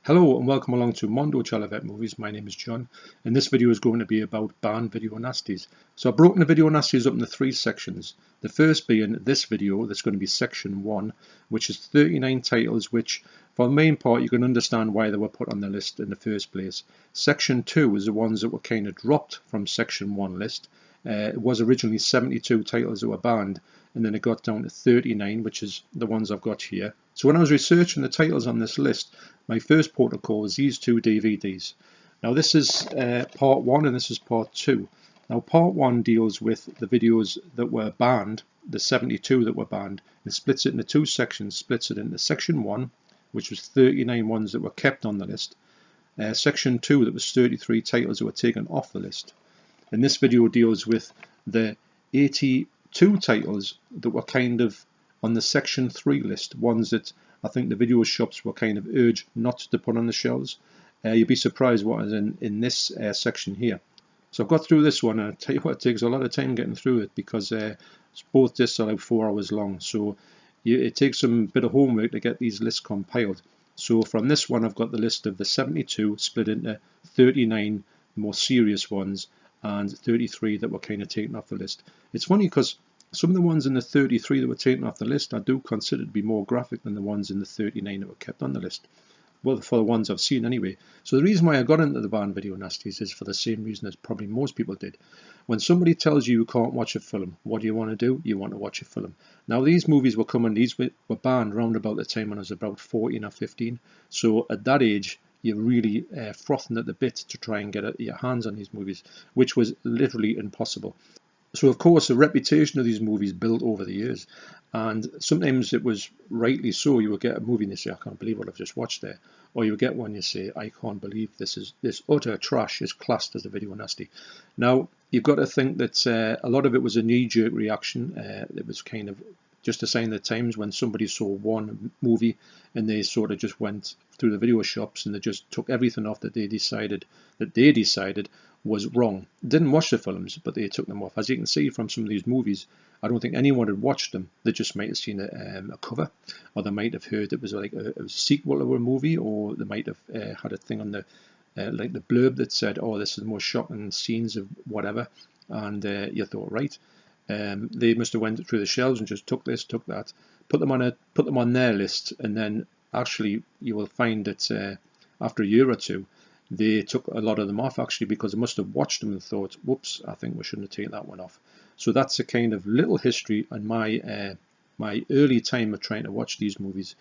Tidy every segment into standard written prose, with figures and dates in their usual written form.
Hello and welcome along to Mondo Chalavet Movies. My name is John and this video is going to be about banned video nasties. So I've broken the video nasties up into three sections. The first being this video, that's going to be section 1, which is 39 titles which for the main part you can understand why they were put on the list in the first place. Section 2 is the ones that were kind of dropped from section 1 list. It was originally 72 titles that were banned, and then it got down to 39, which is the ones I've got here. So when I was researching the titles on this list, my first protocol is these two DVDs. Now this is part 1 and this is part 2. Now part 1 deals with the videos that were banned, the 72 that were banned, and splits it into two sections, splits it into section 1, which was 39 ones that were kept on the list, section 2 that was 33 titles that were taken off the list. And this video deals with the 82 titles that were kind of on the section 3 list, ones that I think the video shops were kind of urged not to put on the shelves. You'd be surprised what is in this section here. So I've got through this one, and I tell you what, it takes a lot of time getting through it because both discs are like 4 hours long, so it takes some bit of homework to get these lists compiled. So from this one I've got the list of the 72 split into 39 more serious ones and 33 that were kind of taken off the list. It's funny because some of the ones in the 33 that were taken off the list I do consider to be more graphic than the ones in the 39 that were kept on the list. Well, for the ones I've seen anyway. So the reason why I got into the banned video nasties is for the same reason as probably most people did. When somebody tells you you can't watch a film, what do you want to do? You want to watch a film. Now these movies were coming, these were banned around about the time when I was about 14 or 15. So at that age, you're really frothing at the bit to try and get your hands on these movies, which was literally impossible. So of course the reputation of these movies built over the years, and sometimes it was rightly so. You would get a movie and you say, I can't believe what I've just watched there, or you would get one and you say, I can't believe this utter trash is classed as a video nasty. Now you've got to think that a lot of it was a knee-jerk reaction. It was kind of just a sign of the times when somebody saw one movie and they sort of just went through the video shops and they just took everything off that they decided was wrong. Didn't watch the films, but they took them off. As you can see from some of these movies, I don't think anyone had watched them. They just might have seen a cover, or they might have heard it was like a sequel to a movie, or they might have had a thing on the like the blurb that said, "Oh, this is the most shocking scenes of whatever," and you thought, right. They must have went through the shelves and just took this, took that, put them on their list, and then actually you will find that after a year or two, they took a lot of them off actually because they must have watched them and thought, whoops, I think we shouldn't have taken that one off. So that's a kind of little history on my my early time of trying to watch these movies.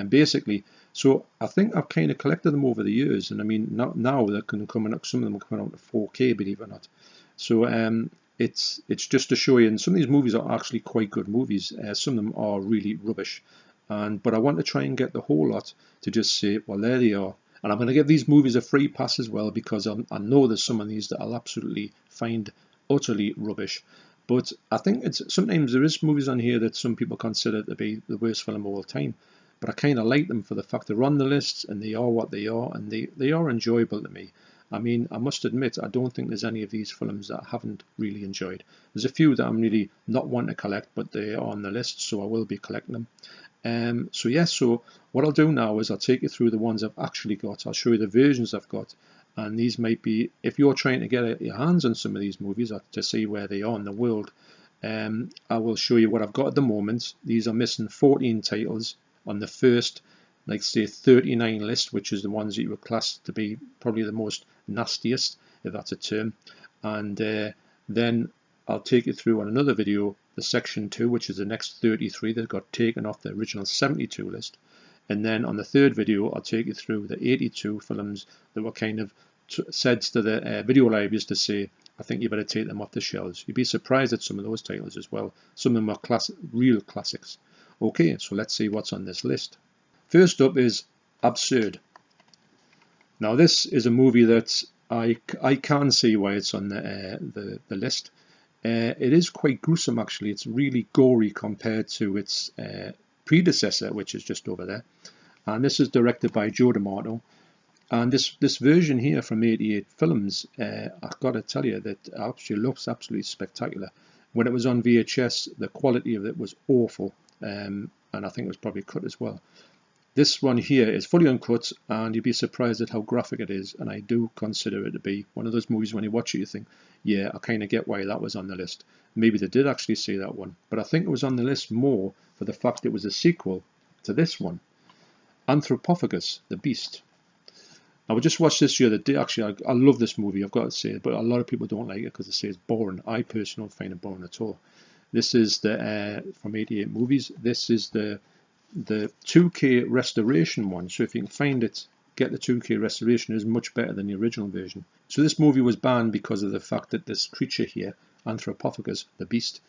Basically, so I think I've kind of collected them over the years, and I mean now they're going to come out, some of them are coming out to 4K, believe it or not. So it's just to show you, and some of these movies are actually quite good movies. Some of them are really rubbish, but I want to try and get the whole lot to just say, well, there they are. And I'm going to give these movies a free pass as well because I know there's some of these that I'll absolutely find utterly rubbish. But I think sometimes there is movies on here that some people consider to be the worst film of all time. But I kind of like them for the fact they're on the lists and they are what they are, and they are enjoyable to me. I mean, I must admit, I don't think there's any of these films that I haven't really enjoyed. There's a few that I'm really not wanting to collect, but they are on the list, so I will be collecting them. So what I'll do now is I'll take you through the ones I've actually got. I'll show you the versions I've got, and these might be, if you're trying to get your hands on some of these movies to see where they are in the world, I will show you what I've got at the moment. These are missing 14 titles on the first, like say 39 list, which is the ones that you would class to be probably the most nastiest, if that's a term. And then I'll take you through on another video the section 2, which is the next 33 that got taken off the original 72 list. And then on the third video I'll take you through the 82 films that were kind of said to the video libraries to say, I think you better take them off the shelves. You'd be surprised at some of those titles as well. Some of them are real classics. Okay, so let's see what's on this list. First up is Absurd. Now this is a movie that I can see why it's on the list. It is quite gruesome actually. It's really gory compared to its predecessor, which is just over there. And this is directed by Joe D'Amato. And this version here from 88 Films, I've got to tell you that actually looks absolutely spectacular. When it was on VHS, the quality of it was awful, and I think it was probably cut as well. This one here is fully uncut, and you'd be surprised at how graphic it is, and I do consider it to be one of those movies when you watch it you think, yeah, I kind of get why that was on the list. Maybe they did actually say that one, but I think it was on the list more for the fact it was a sequel to this one, Anthropogus, the Beast. I would just watch this the other day. Actually, I love this movie, I've got to say, but a lot of people don't like it because they say it's boring. I personally don't find it boring at all. This is the from 88 Movies. This is the 2K restoration one. So if you can find it, get the 2K restoration. It is much better than the original version. So this movie was banned because of the fact that this creature here, Anthropophagous, the Beast,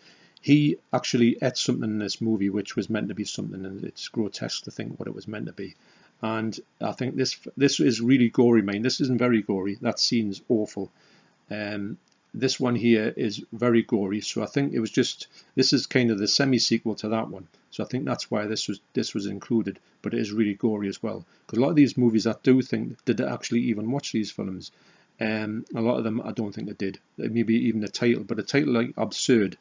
he actually ate something in this movie which was meant to be something, and it's grotesque to think what it was meant to be. And I think this is really gory, man. This isn't very gory. That scene's awful. This one here is very gory, so I think it was just, this is kind of the semi-sequel to that one, so I think that's why this was included. But it is really gory as well, because a lot of these movies, I do think, did they actually even watch these films? A lot of them I don't think they did. Maybe even the title, but a title like Absurd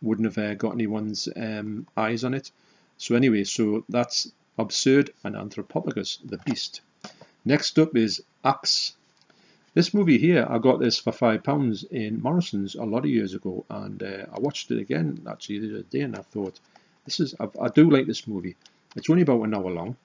wouldn't have got anyone's eyes on it. So anyway, so that's Absurd and Anthropophagous, the Beast. Next up is Axe. This movie here, I got this for £5 in Morrison's a lot of years ago, and I watched it again actually the other day, and I thought, I do like this movie. It's only about an hour long,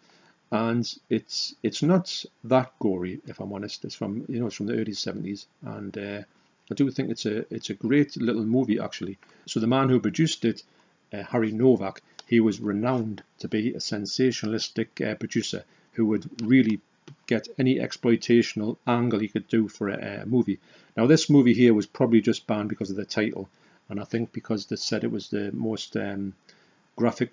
and it's not that gory, if I'm honest. It's from it's from the early 70s, and I do think it's a great little movie actually. So the man who produced it, Harry Novak, he was renowned to be a sensationalistic producer who would really get any exploitational angle he could do for a movie. Now this movie here was probably just banned because of the title, and I think because they said it was the most graphic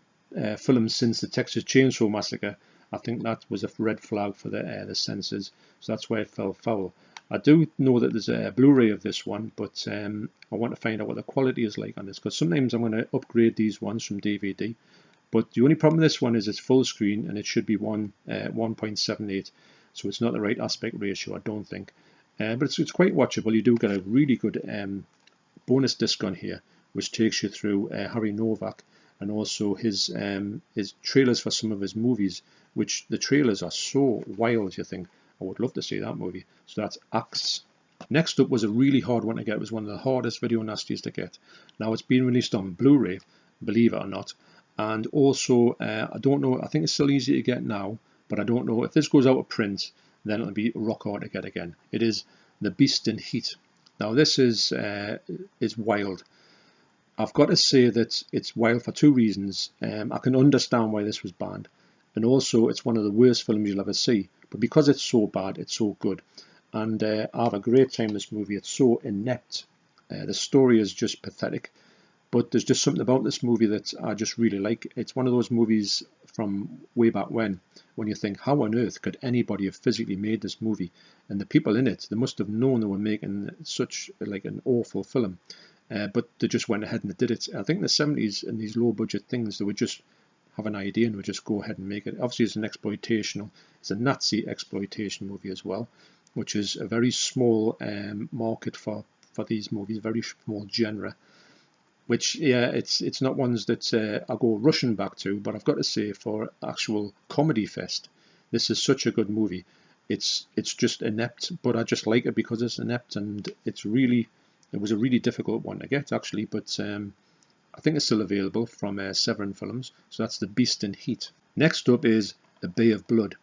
film since the Texas Chainsaw Massacre. I think that was a red flag for the censors, so that's why it fell foul. I do know that there's a Blu-ray of this one, but I want to find out what the quality is like on this, because sometimes I'm going to upgrade these ones from DVD. But the only problem with this one is it's full screen, and it should be 1.78, so it's not the right aspect ratio, I don't think. But it's quite watchable. You do get a really good bonus disc on here, which takes you through Harry Novak, and also his trailers for some of his movies, which the trailers are so wild, you think, I would love to see that movie. So that's Axe. Next up was a really hard one to get. It was one of the hardest Video Nasties to get. Now it's been released on Blu-ray, believe it or not. And also, I don't know, I think it's still easy to get now, but I don't know if this goes out of print, then it'll be rock hard to get again. It is The Beast in Heat. Now this is wild. I've got to say that it's wild for two reasons. I can understand why this was banned, and also it's one of the worst films you'll ever see. But because it's so bad, it's so good. And I have a great time in this movie. It's so inept. The story is just pathetic. But there's just something about this movie that I just really like. It's one of those movies from way back when you think, how on earth could anybody have physically made this movie? And the people in it, they must have known they were making such like an awful film. But they just went ahead and they did it. I think in the 70s, and these low budget things, they would just have an idea and would just go ahead and make it. Obviously it's an exploitational, it's a Nazi exploitation movie as well, which is a very small market for these movies, very small genre. Which, yeah, it's not ones that I go rushing back to, but I've got to say, for actual comedy fest, this is such a good movie. It's just inept, but I just like it because it's inept, and it was a really difficult one to get actually, but I think it's still available from Severin Films. So that's The Beast in Heat. Next up is A Bay of Blood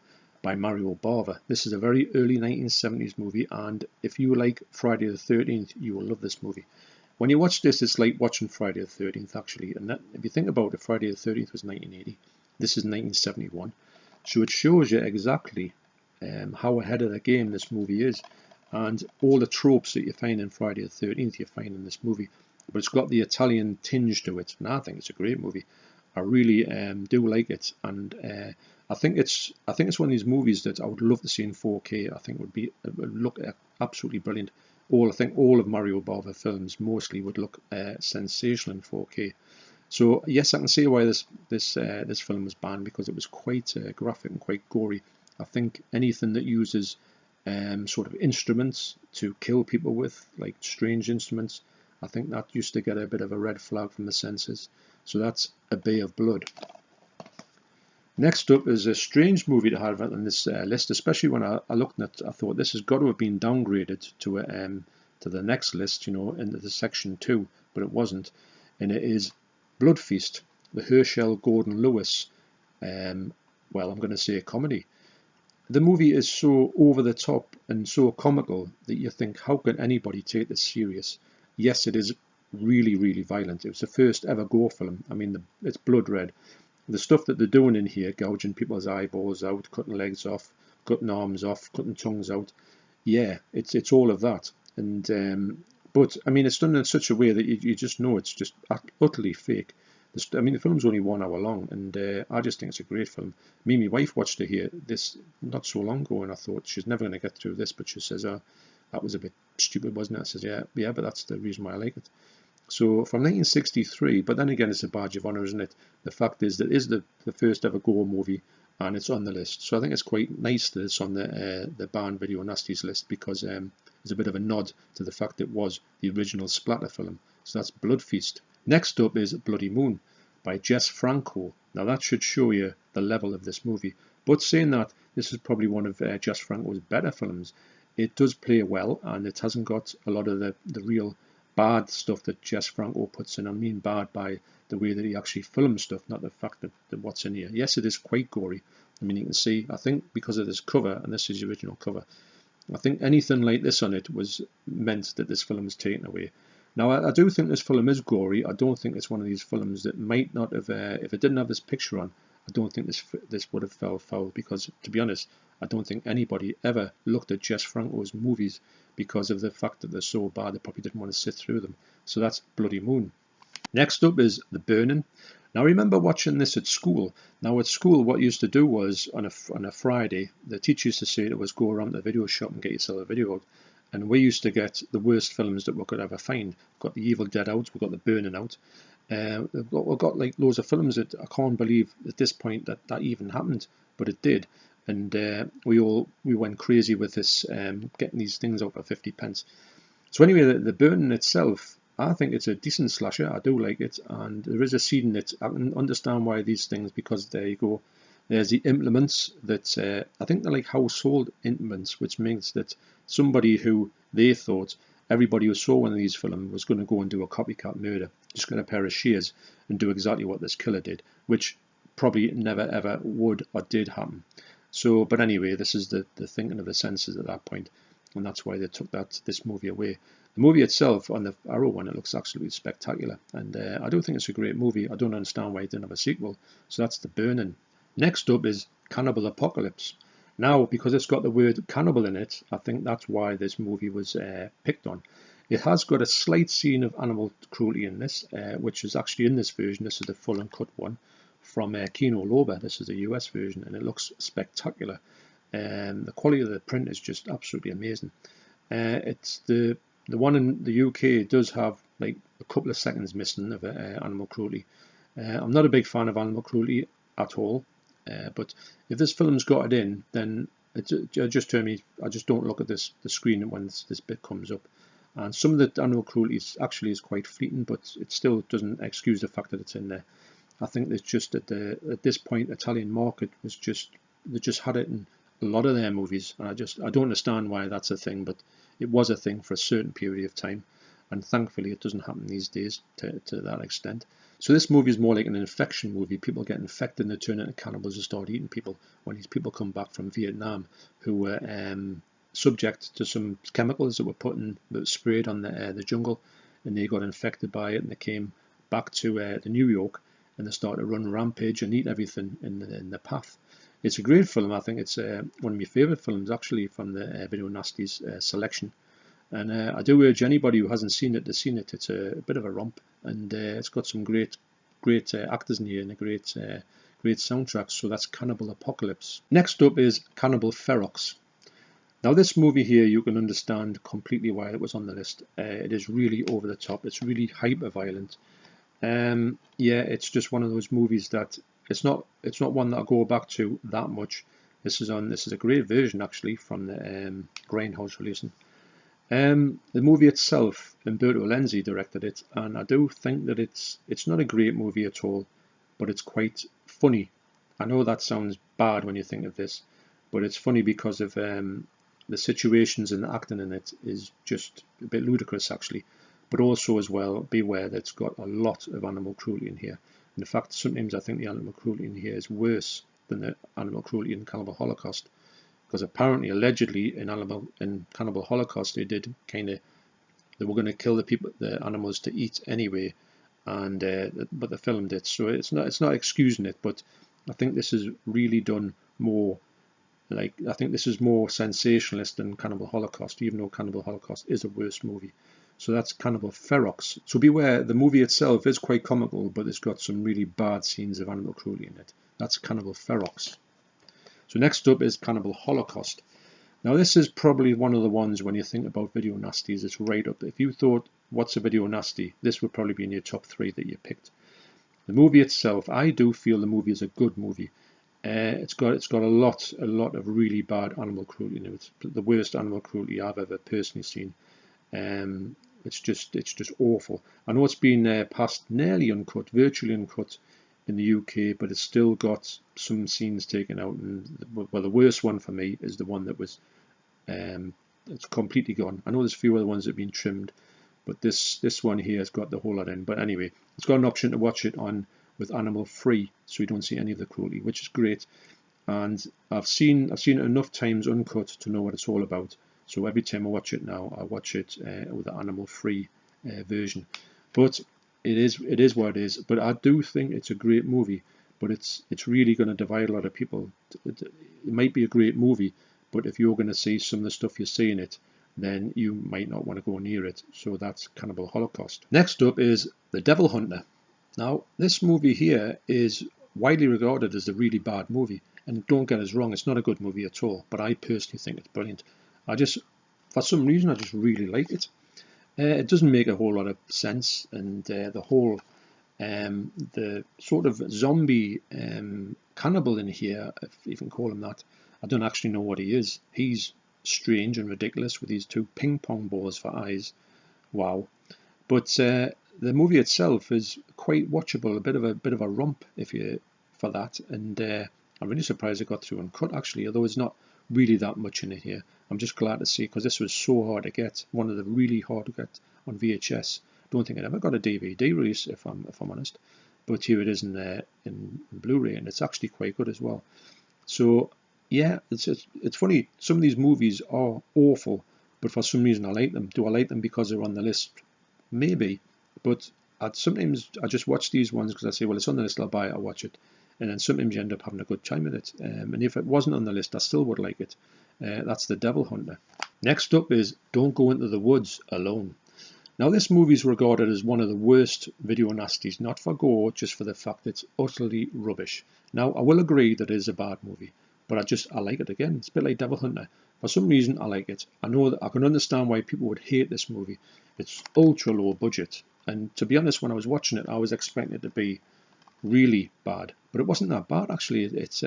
by Mario Bava. This is a very early 1970s movie, and if you like Friday the 13th, you will love this movie. When you watch this, it's like watching Friday the 13th, actually. And that, if you think about it, Friday the 13th was 1980. This is 1971. So it shows you exactly how ahead of the game this movie is. And all the tropes that you find in Friday the 13th, you find in this movie. But it's got the Italian tinge to it. And I think it's a great movie. I really do like it. And I think it's one of these movies that I would love to see in 4K. I think it would look absolutely brilliant. I think all of Mario Bava films mostly would look sensational in 4K. So yes, I can see why this film was banned, because it was quite graphic and quite gory. I think anything that uses sort of instruments to kill people with, like strange instruments, I think that used to get a bit of a red flag from the censors. So that's A Bay of Blood. Next up is a strange movie to have on this list, especially when I looked at it, I thought this has got to have been downgraded to the next list, you know, into the section 2, but it wasn't. And it is Blood Feast, the Herschel Gordon Lewis, well, I'm going to say a comedy. The movie is so over the top and so comical that you think, how can anybody take this serious? Yes, it is really, really violent. It was the first ever gore film. I mean, it's blood red. The stuff that they're doing in here, gouging people's eyeballs out, cutting legs off, cutting arms off, cutting tongues out, yeah, it's all of that. And but I mean, it's done in such a way that you just know it's just utterly fake. I mean, the film's only 1 hour long, and I just think it's a great film. Me and my wife watched it here this not so long ago, and I thought she's never going to get through this, but she says, that was a bit stupid, wasn't it? I says, yeah, but that's the reason why I like it. So from 1963, but then again, it's a badge of honour, isn't it? The fact is that it is the first ever gore movie, and it's on the list. So I think it's quite nice that it's on the Banned Video Nasties list, because it's a bit of a nod to the fact it was the original splatter film. So that's Blood Feast. Next up is Bloody Moon by Jess Franco. Now that should show you the level of this movie. But saying that, this is probably one of Jess Franco's better films. It does play well, and it hasn't got a lot of the real bad stuff that Jess Franco puts in. I mean bad by the way that he actually films stuff, not the fact that what's in here. Yes, it is quite gory. I mean, you can see, I think because of this cover, and this is the original cover, I think anything like this on it was meant that this film was taken away. Now, I do think this film is gory. I don't think it's one of these films that might not have, if it didn't have this picture on, I don't think this would have fell foul, because, to be honest, I don't think anybody ever looked at Jess Franco's movies because of the fact that they're so bad they probably didn't want to sit through them. So that's Bloody Moon. Next up is The Burning. Now, I remember watching this at school. Now, at school, what you used to do was, on a Friday, the teacher used to say to us, go around the video shop and get yourself a video out. And we used to get the worst films that we could ever find. We've got The Evil Dead out, we've got The Burning out. We've got like loads of films that I can't believe at this point that even happened, but it did. And we went crazy with this, getting these things out for 50p. So anyway, the Burning itself, I think it's a decent slasher. I do like it, and there is a scene that I can understand why these things, because there you go. There's the implements that I think they're like household implements, which means that somebody who they thought everybody who saw one of these films was going to go and do a copycat murder, just get a pair of shears and do exactly what this killer did, which probably never ever would or did happen. So, but anyway, this is the thinking of the senses at that point, and that's why they took this movie away. The movie itself, on the Arrow one, it looks absolutely spectacular, and I do think it's a great movie. I don't understand why it didn't have a sequel. So that's The Burning. Next up is Cannibal Apocalypse. Now, because it's got the word cannibal in it, I think that's why this movie was picked on. It has got a slight scene of animal cruelty in this, which is actually in this version. This is the full uncut one from Kino Lorber. This is the US version, and it looks spectacular. The quality of the print is just absolutely amazing. It's the one in the UK does have like a couple of seconds missing of animal cruelty. I'm not a big fan of animal cruelty at all. But if this film's got it in, then it just turned me. I just don't look at the screen when this bit comes up. And some of the animal cruelty is quite fleeting, but it still doesn't excuse the fact that it's in there. I think it's just at this point, Italian market was they just had it in a lot of their movies, and I don't understand why that's a thing, but it was a thing for a certain period of time, and thankfully it doesn't happen these days to that extent. So this movie is more like an infection movie. People get infected and they turn into cannibals and start eating people. When these people come back from Vietnam, who were subject to some chemicals that were sprayed on the jungle, and they got infected by it, and they came back to New York, and they started to run rampage and eat everything in the path. It's a great film. I think it's one of my favourite films actually from the Video Nasties selection. And I do urge anybody who hasn't seen it to see it. It's a bit of a romp, and it's got some great actors in here and a great soundtrack. So that's Cannibal Apocalypse. Next up is Cannibal Ferox. Now this movie here, you can understand completely why it was on the list. It is really over the top. It's really hyper violent. Yeah, it's just one of those movies that it's not one that I go back to that much. This is a great version actually from the Grindhouse releasing. The movie itself, Umberto Lenzi directed it, and I do think that it's not a great movie at all, but it's quite funny. I know that sounds bad when you think of this, but it's funny because of the situations and the acting in it is just a bit ludicrous actually. But also as well, beware that it's got a lot of animal cruelty in here. And in fact, sometimes I think the animal cruelty in here is worse than the animal cruelty in Cannibal Holocaust, because apparently, allegedly, in Cannibal Holocaust, they were going to kill the animals to eat anyway, and but they filmed it, so it's not excusing it, but I think this is really done more. I think this is more sensationalist than Cannibal Holocaust, even though Cannibal Holocaust is a worse movie. So that's Cannibal Ferox. So beware, the movie itself is quite comical, but it's got some really bad scenes of animal cruelty in it. That's Cannibal Ferox. So next up is Cannibal Holocaust. Now this is probably one of the ones when you think about video nasties, it's right up. If you thought, what's a video nasty, this would probably be in your top 3 that you picked. The movie itself, I do feel the movie is a good movie. It's got a lot of really bad animal cruelty in it. It's the worst animal cruelty I've ever personally seen. It's just awful. I know it's been passed nearly uncut, virtually uncut in the UK, but it's still got some scenes taken out. And well, the worst one for me is the one that was it's completely gone. I know there's a few other ones that have been trimmed, but this one here has got the whole lot in. But anyway, it's got an option to watch it on with animal free, so you don't see any of the cruelty, which is great. And I've seen it enough times uncut to know what it's all about. So every time I watch it now, I watch it with the animal free version. But it is what it is. But I do think it's a great movie. But it's really going to divide a lot of people. It might be a great movie, but if you're going to see some of the stuff you see in it, then you might not want to go near it. So that's Cannibal Holocaust. Next up is The Devil Hunter. Now, this movie here is widely regarded as a really bad movie. And don't get us wrong, it's not a good movie at all. But I personally think it's brilliant. For some reason, I just really like it. It doesn't make a whole lot of sense. And the sort of zombie cannibal in here, if you can call him that, I don't actually know what he is. He's strange and ridiculous with these 2 ping pong balls for eyes. Wow. But the movie itself is quite watchable, a bit of a romp for that, and I'm really surprised it got through uncut actually, although it's not really that much in it here. I'm just glad to see, because this was so hard to get, one of the really hard to get on VHS. Don't think it ever got a DVD release, if I'm honest, but here it is in Blu-ray, and it's actually quite good as well. So yeah, it's funny. Some of these movies are awful, but for some reason I like them. Do I like them because they're on the list? Maybe, but sometimes I just watch these ones because I say, well, it's on the list, I'll buy it, I'll watch it, and then sometimes you end up having a good time with it. And if it wasn't on the list, I still would like it. That's The Devil Hunter. Next up is Don't Go Into the Woods Alone. Now, this movie is regarded as one of the worst video nasties, not for gore, just for the fact it's utterly rubbish. Now, I will agree that it is a bad movie, but I like it again. It's a bit like Devil Hunter. For some reason, I like it. I know that I can understand why people would hate this movie. It's ultra low budget, and to be honest, when I was watching it, I was expecting it to be really bad, but it wasn't that bad actually. It's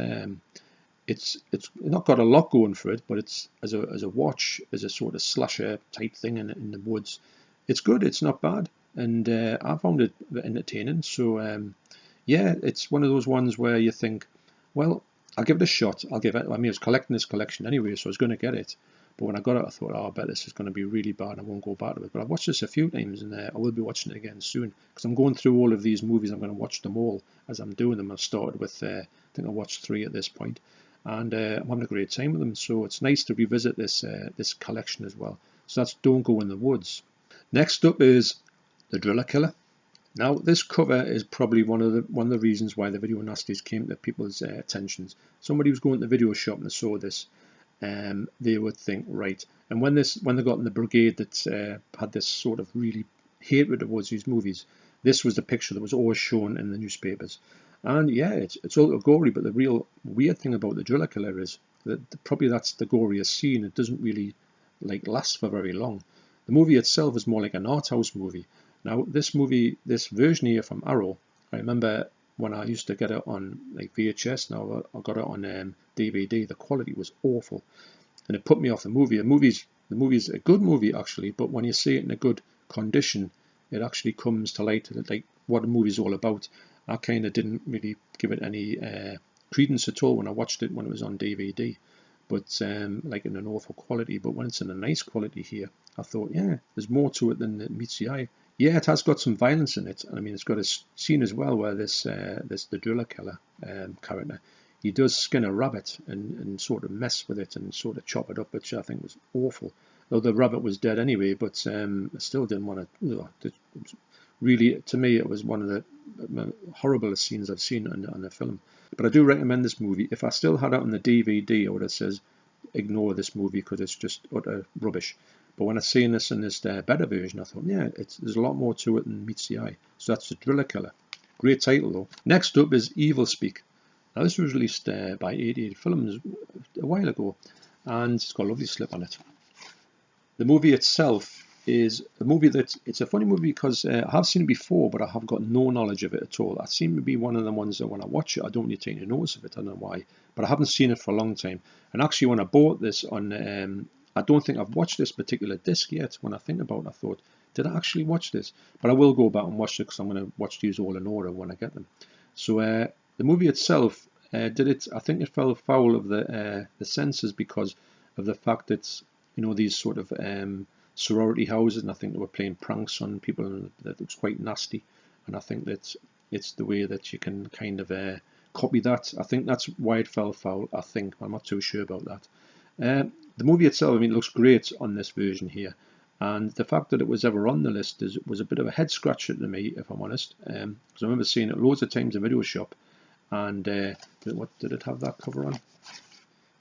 not got a lot going for it, but it's as a watch, as a sort of slasher type thing in the woods. It's good. It's not bad, and I found it entertaining. So yeah, it's one of those ones where you think, well, I'll give it a shot. I mean, I was collecting this collection anyway, so I was going to get it. But when I got it, I thought, oh, I bet this is going to be really bad. I won't go back to it. But I've watched this a few times, and I will be watching it again soon, because I'm going through all of these movies. I'm going to watch them all as I'm doing them. I've started with, I think I watched 3 at this point, and I'm having a great time with them. So it's nice to revisit this collection as well. So that's Don't Go in the Woods. Next up is The Driller Killer. Now, this cover is probably one of the reasons why the video nasties came to people's attentions. Somebody who's going to the video shop and they saw this, they would think, right. And when they got in the brigade that had this sort of really hatred towards these movies, this was the picture that was always shown in the newspapers. And yeah, it's all gory, but the real weird thing about The Driller Killer is that probably that's the goriest scene. It doesn't really last for very long. The movie itself is more like an art house movie. Now, this version here from Arrow, I remember when I used to get it on VHS. Now I got it on DVD. The quality was awful, and it put me off the movie. The movie's a good movie actually, but when you see it in a good condition, it actually comes to light like what the movie's all about. I kind of didn't really give it any credence at all when I watched it when it was on DVD, but like in an awful quality. But when it's in a nice quality here, I thought, yeah, there's more to it than it meets the eye. Yeah, it has got some violence in it. I mean, it's got a scene as well where the driller killer character, he does skin a rabbit and sort of mess with it and sort of chop it up, which I think was awful. Though the rabbit was dead anyway, but I still didn't want to. Really, to me, it was one of the horriblest scenes I've seen on a film. But I do recommend this movie. If I still had it on the DVD, I would have said ignore this movie because it's just utter rubbish. But when I seen this in this better version, I thought, yeah, there's a lot more to it than meets the eye. So that's The Driller Killer. Great title, though. Next up is Evil Speak. Now, this was released by 88 Films a while ago, and it's got a lovely slip on it. The movie itself is a movie it's a funny movie because I have seen it before, but I have got no knowledge of it at all. I seem to be one of the ones that when I watch it, I don't really take any notice of it. I don't know why, but I haven't seen it for a long time. And actually, when I bought this on, I don't think I've watched this particular disc yet. When I think about it, I thought, did I actually watch this? But I will go back and watch it because I'm going to watch these all in order when I get them. So the movie itself, I think it fell foul of the censors because of the fact that, you know, these sort of sorority houses, and I think they were playing pranks on people, and that it was quite nasty. And I think that it's the way that you can kind of copy that. I think that's why it fell foul. I think I'm not too sure about that. The movie itself, I mean, it looks great on this version here, and the fact that it was ever on the list was a bit of a head scratcher to me, if I'm honest. Because I remember seeing it loads of times in video shop, and what did it have that cover on?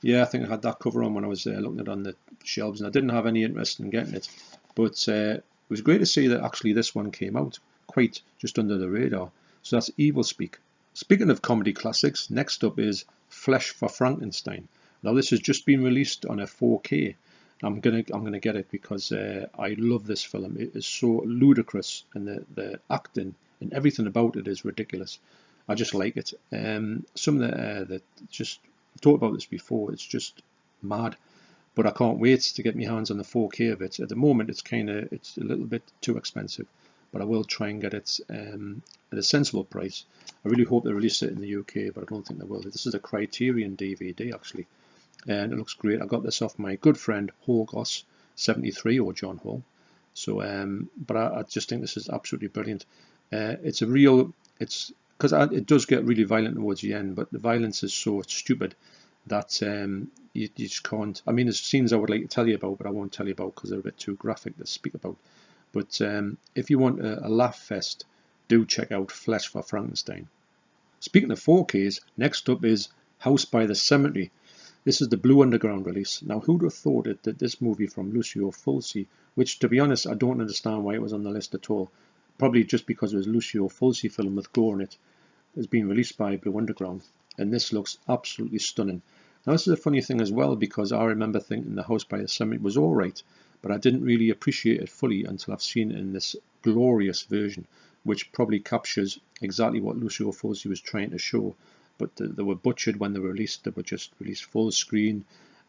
Yeah, I think I had that cover on when I was looking at it on the shelves, and I didn't have any interest in getting it. But it was great to see that actually this one came out quite just under the radar. So that's Evil Speak. Speaking of comedy classics, next up is Flesh for Frankenstein. Now this has just been released on a 4K. I'm gonna get it because I love this film. It is so ludicrous, and the acting and everything about it is ridiculous. I just like it. Some of the just. I've talked about this before, it's just mad, but I can't wait to get my hands on the 4K of it. At the moment it's a little bit too expensive, but I will try and get it at a sensible price. I really hope they release it in the UK, but I don't think they will. This is a Criterion DVD actually, and it looks great. I got this off my good friend Holgos 73, or John Hall. So but I just think this is absolutely brilliant. Because it does get really violent towards the end, but the violence is so stupid that you just can't. I mean, there's scenes I would like to tell you about, but I won't tell you about because they're a bit too graphic to speak about. But if you want a laugh fest, do check out Flesh for Frankenstein. Speaking of 4Ks, next up is House by the Cemetery. This is the Blue Underground release. Now, who'd have thought it that this movie from Lucio Fulci, which to be honest, I don't understand why it was on the list at all. Probably just because it was Lucio Fulci film with gore in it, has been released by Blue Underground, and this looks absolutely stunning. Now this is a funny thing as well, because I remember thinking The House by the Cemetery was alright, but I didn't really appreciate it fully until I've seen it in this glorious version, which probably captures exactly what Lucio Fulci was trying to show. But they were butchered when they were released. They were just released full screen,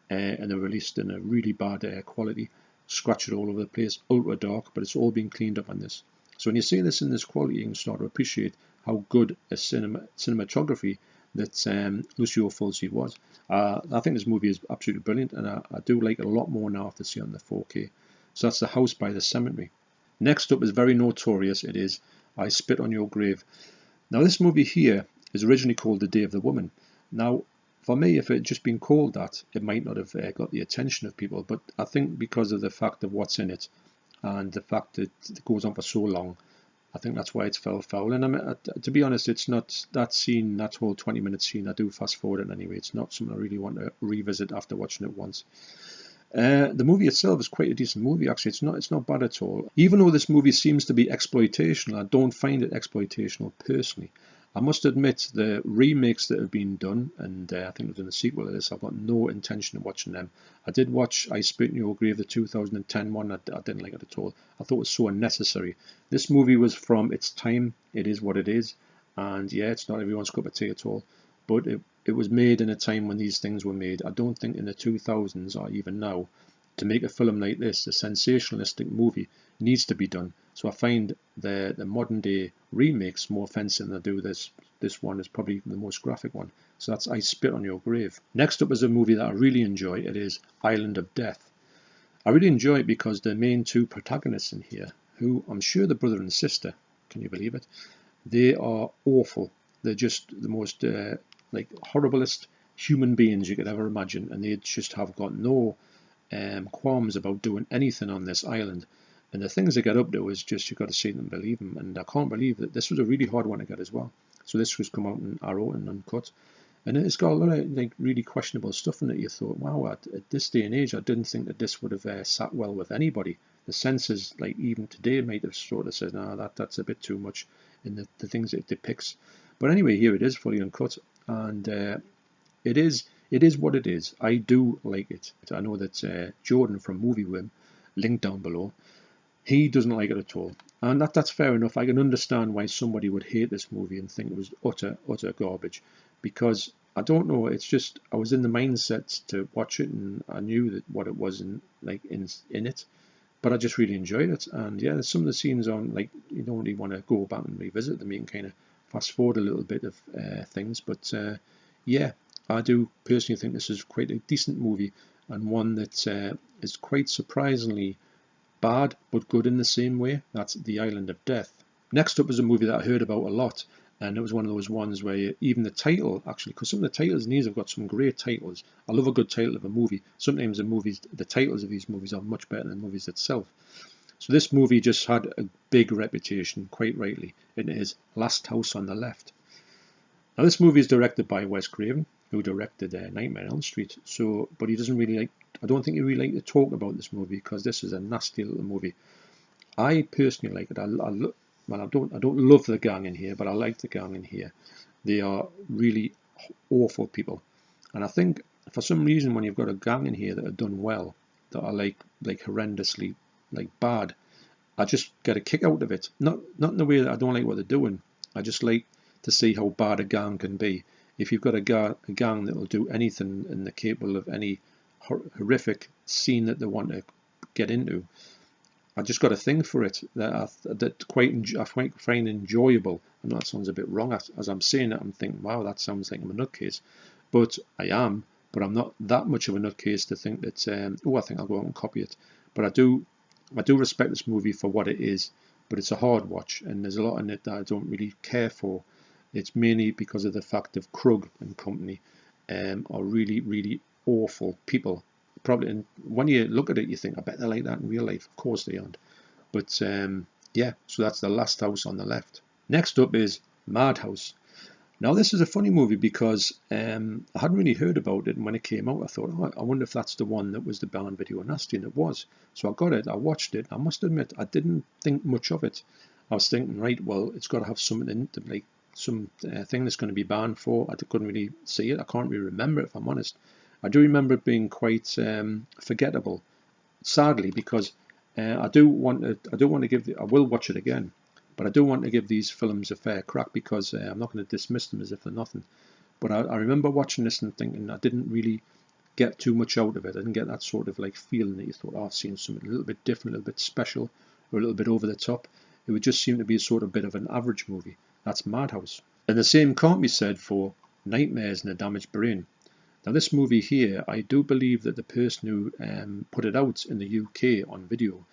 and they were released in a really bad quality, scratched all over the place, ultra dark, but it's all been cleaned up on this. So when you see this in this quality, you can start to appreciate how good a cinematography that Lucio Fulci was. I think this movie is absolutely brilliant, and I do like it a lot more now after seeing it on the 4K. So that's The House by the Cemetery. Next up is very notorious. It is I Spit on Your Grave. Now this movie here is originally called The Day of the Woman. Now for me, if it had just been called that, it might not have got the attention of people, but I think because of the fact of what's in it and the fact that it goes on for so long, I think that's why it's fell foul. And I mean, to be honest, it's not that scene, that whole 20-minute scene. I do fast forward it anyway. It's not something I really want to revisit after watching it once. The movie itself is quite a decent movie, actually. It's not bad at all. Even though this movie seems to be exploitational, I don't find it exploitational personally. I must admit, the remakes that have been done, and I think there's been a sequel to this, I've got no intention of watching them. I did watch I Spit in Your Grave, the 2010 one. I didn't like it at all. I thought it was so unnecessary. This movie was from its time. It is what it is. And yeah, it's not everyone's cup of tea at all. But it was made in a time when these things were made. I don't think in the 2000s or even now to make a film like this, a sensationalistic movie, needs to be done. So I find the modern day remakes more offensive than I do this. This one is probably the most graphic one. So that's I Spit on Your Grave. Next up is a movie that I really enjoy. It is Island of Death. I really enjoy it because the main two protagonists in here, who I'm sure the brother and sister, can you believe it? They are awful. They're just the most like horriblest human beings you could ever imagine, and they just have got no qualms about doing anything on this island. And the things they get up to is just, you've got to see them and believe them. And I can't believe that this was a really hard one to get as well. So this was come out in Arrow and uncut. And it's got a lot of like really questionable stuff in it. You thought, wow, at this day and age, I didn't think that this would have sat well with anybody. The censors, like even today, might have sort of said, no, that's a bit too much in the things it depicts. But anyway, here it is, fully uncut. And it is what it is. I do like it. I know that Jordan from Movie Wim, link down below, he doesn't like it at all. And that's fair enough. I can understand why somebody would hate this movie and think it was utter garbage. Because, I don't know, it's just, I was in the mindset to watch it and I knew that what it was in it. But I just really enjoyed it. And yeah, there's some of the scenes on, like, you don't really want to go back and revisit them. You can kind of fast forward a little bit of things. But yeah, I do personally think this is quite a decent movie, and one that is quite surprisingly bad but good in the same way. That's The Island of Death. Next up is a movie that I heard about a lot, and it was one of those ones where even the title, actually, because some of the titles in these have got some great titles. I love a good title of a movie. Sometimes the titles of these movies are much better than the movies itself. So this movie just had a big reputation, quite rightly. It is Last House on the Left. Now this movie is directed by Wes Craven, who directed Nightmare on Elm Street. So, but he doesn't really like, I don't think he really like to talk about this movie because this is a nasty little movie. I personally like it. I don't love the gang in here, but I like the gang in here. They are really awful people, and I think for some reason when you've got a gang in here that are done well, that are like horrendously like bad, I just get a kick out of it. Not in the way that I don't like what they're doing. I just like to see how bad a gang can be. If you've got a gang that will do anything and they're capable of any horrific scene that they want to get into, I just got a thing for it that I find enjoyable. I know that sounds a bit wrong as I'm saying it. I'm thinking, wow, that sounds like I'm a nutcase, but I am. But I'm not that much of a nutcase to think that I think I'll go out and copy it. But I do respect this movie for what it is. But it's a hard watch, and there's a lot in it that I don't really care for. It's mainly because of the fact of Krug and company are really, really awful people. Probably, and when you look at it, you think, I bet they're like that in real life. Of course they aren't. But yeah, so that's The Last House on the Left. Next up is Madhouse. Now this is a funny movie because I hadn't really heard about it, and when it came out I thought, oh, I wonder if that's the one that was the banned video nasty, and it was. So I got it, I watched it. I must admit I didn't think much of it. I was thinking, right, well, it's got to have something in it, like some thing that's going to be banned for. I couldn't really see it. I can't really remember it, if I'm honest. I do remember it being quite forgettable, sadly, because I will watch it again. But I do want to give these films a fair crack because I'm not going to dismiss them as if they're nothing. But I remember watching this and thinking I didn't really get too much out of it. I didn't get that sort of like feeling that you thought, oh, I've seen something a little bit different, a little bit special, or a little bit over the top. It would just seem to be a sort of bit of an average movie. That's Madhouse. And the same can't be said for Nightmares in a Damaged Brain. Now this movie here, I do believe that the person who put it out in the UK on video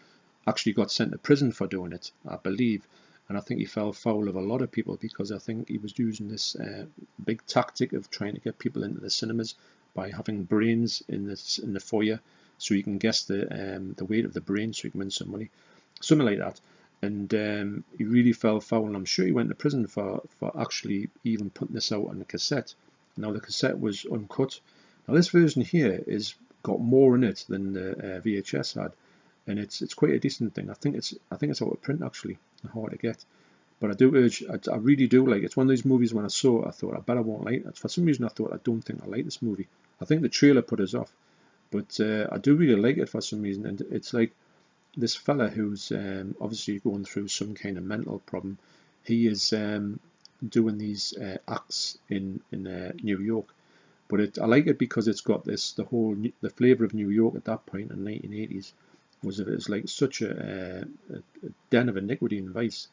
actually got sent to prison for doing it, I believe. And I think he fell foul of a lot of people because I think he was using this big tactic of trying to get people into the cinemas by having brains in the foyer, so you can guess the weight of the brain, so you can win some money, something like that. And he really fell foul, and I'm sure he went to prison for actually even putting this out on the cassette. Now the cassette was uncut. Now this version here is got more in it than the VHS had. And it's quite a decent thing. I think it's out of print actually, hard to get. But I do urge, I really do like it. It's one of those movies when I saw it, I thought I bet I won't like it. For some reason I thought I don't think I like this movie. I think the trailer put us off, but I do really like it for some reason. And it's like this fella who's obviously going through some kind of mental problem. He is doing these acts in New York, But I like it because it's got the flavour of New York at that point in the 1980s. It was like such a den of iniquity and vice,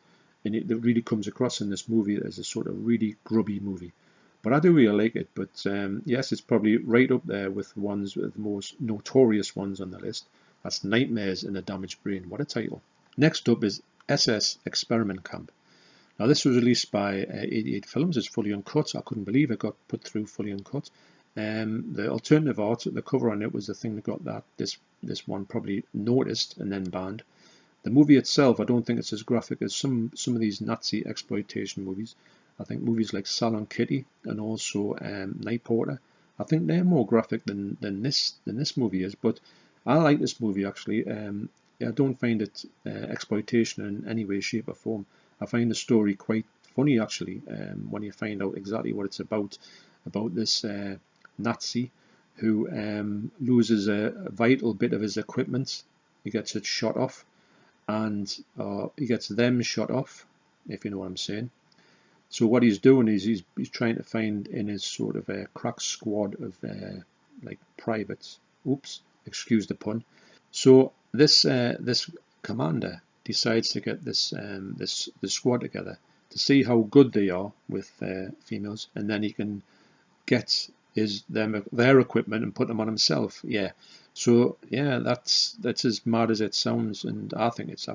and it really comes across in this movie as a sort of really grubby movie. But I do really like it. But yes, it's probably right up there with the most notorious ones on the list. That's Nightmares in a Damaged Brain. What a title! Next up is SS Experiment Camp. Now this was released by 88 Films. It's fully uncut. I couldn't believe it got put through fully uncut. The alternative art, the cover on it, was the thing that got this one probably noticed and then banned. The movie itself, I don't think it's as graphic as some of these Nazi exploitation movies. I think movies like Salon Kitty and also Night Porter, I think they're more graphic than this movie is. But I like this movie actually. I don't find it exploitation in any way, shape or form. I find the story quite funny actually, when you find out exactly what it's about this Nazi who loses a vital bit of his equipment. He gets it shot off, and he gets them shot off, if you know what I'm saying. So what he's doing is he's trying to find in his sort of a crack squad of like privates. Oops, excuse the pun. So this commander decides to get this squad together to see how good they are with females, and then he can get their equipment and put them on himself. Yeah. So yeah, that's as mad as it sounds, and I think it's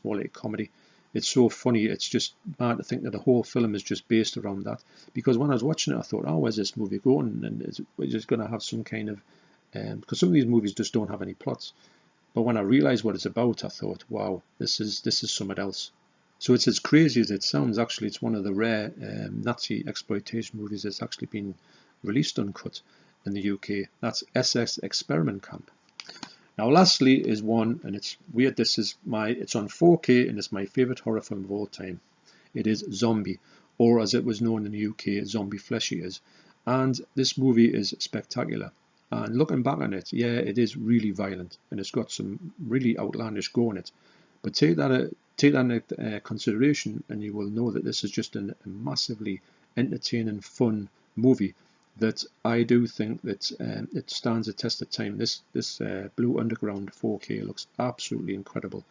more like a comedy. It's so funny. It's just mad to think that the whole film is just based around that. Because when I was watching it, I thought, oh, where's this movie going? And we're just going to have some kind of because some of these movies just don't have any plots. But when I realised what it's about, I thought, wow, this is something else. So it's as crazy as it sounds. Actually, it's one of the rare Nazi exploitation movies that's actually been released uncut in the UK. That's SS Experiment Camp. Now, lastly is one, and it's weird. It's on 4K, and it's my favourite horror film of all time. It is Zombie, or as it was known in the UK, Zombie Flesh Eaters. And this movie is spectacular. And looking back on it, yeah, it is really violent, and it's got some really outlandish gore in it. But take that into consideration, and you will know that this is just a massively entertaining, fun movie that I do think that it stands the test of time. This Blue Underground 4K looks absolutely incredible,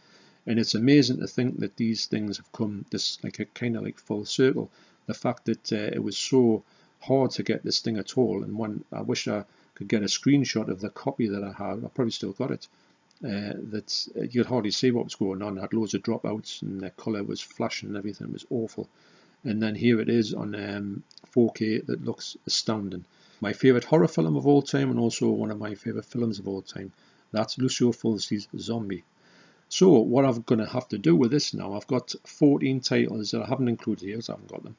and it's amazing to think that these things have come this like a kind of like full circle. The fact that it was so hard to get this thing at all, and when I wish I could get a screenshot of the copy that I have. I probably still got it. That you could hardly see what was going on. I had loads of dropouts, and the colour was flashing and everything. It was awful. And then here it is on 4K that looks astounding. My favourite horror film of all time, and also one of my favourite films of all time. That's Lucio Fulci's Zombie. So what I'm going to have to do with this now, I've got 14 titles that I haven't included here, because I haven't got them.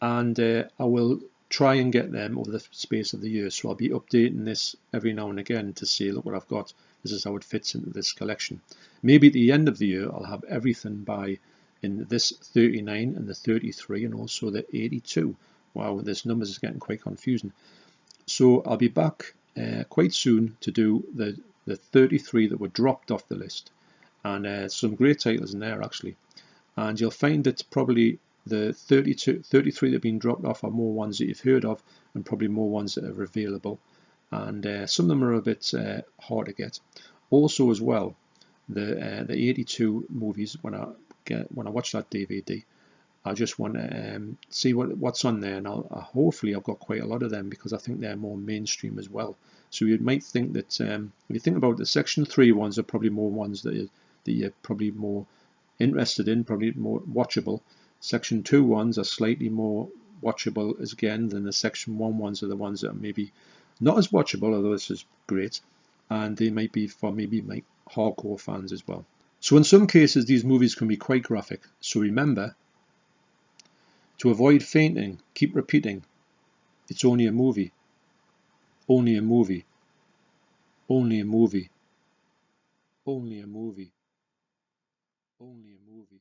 And I will try and get them over the space of the year. So I'll be updating this every now and again to say, look what I've got. This is how it fits into this collection. Maybe at the end of the year, I'll have everything in this 39 and the 33 and also the 82. Wow, this numbers is getting quite confusing. So I'll be back quite soon to do the 33 that were dropped off the list. And some great titles in there actually. And you'll find that probably the 33 that have been dropped off are more ones that you've heard of, and probably more ones that are available. And some of them are a bit hard to get. Also, as well, the 82 movies. When I watch that DVD, I just want to see what's on there, and hopefully I've got quite a lot of them because I think they're more mainstream as well. So you might think that if you think about the Section 3 ones, are probably more ones that you're probably more interested in, probably more watchable. Section 2 ones are slightly more watchable again than the Section 1 ones are the ones that are maybe not as watchable, although this is great, and they might be for maybe my hardcore fans as well. So in some cases these movies can be quite graphic, so remember to avoid fainting, keep repeating, it's only a movie, only a movie, only a movie, only a movie, only a movie.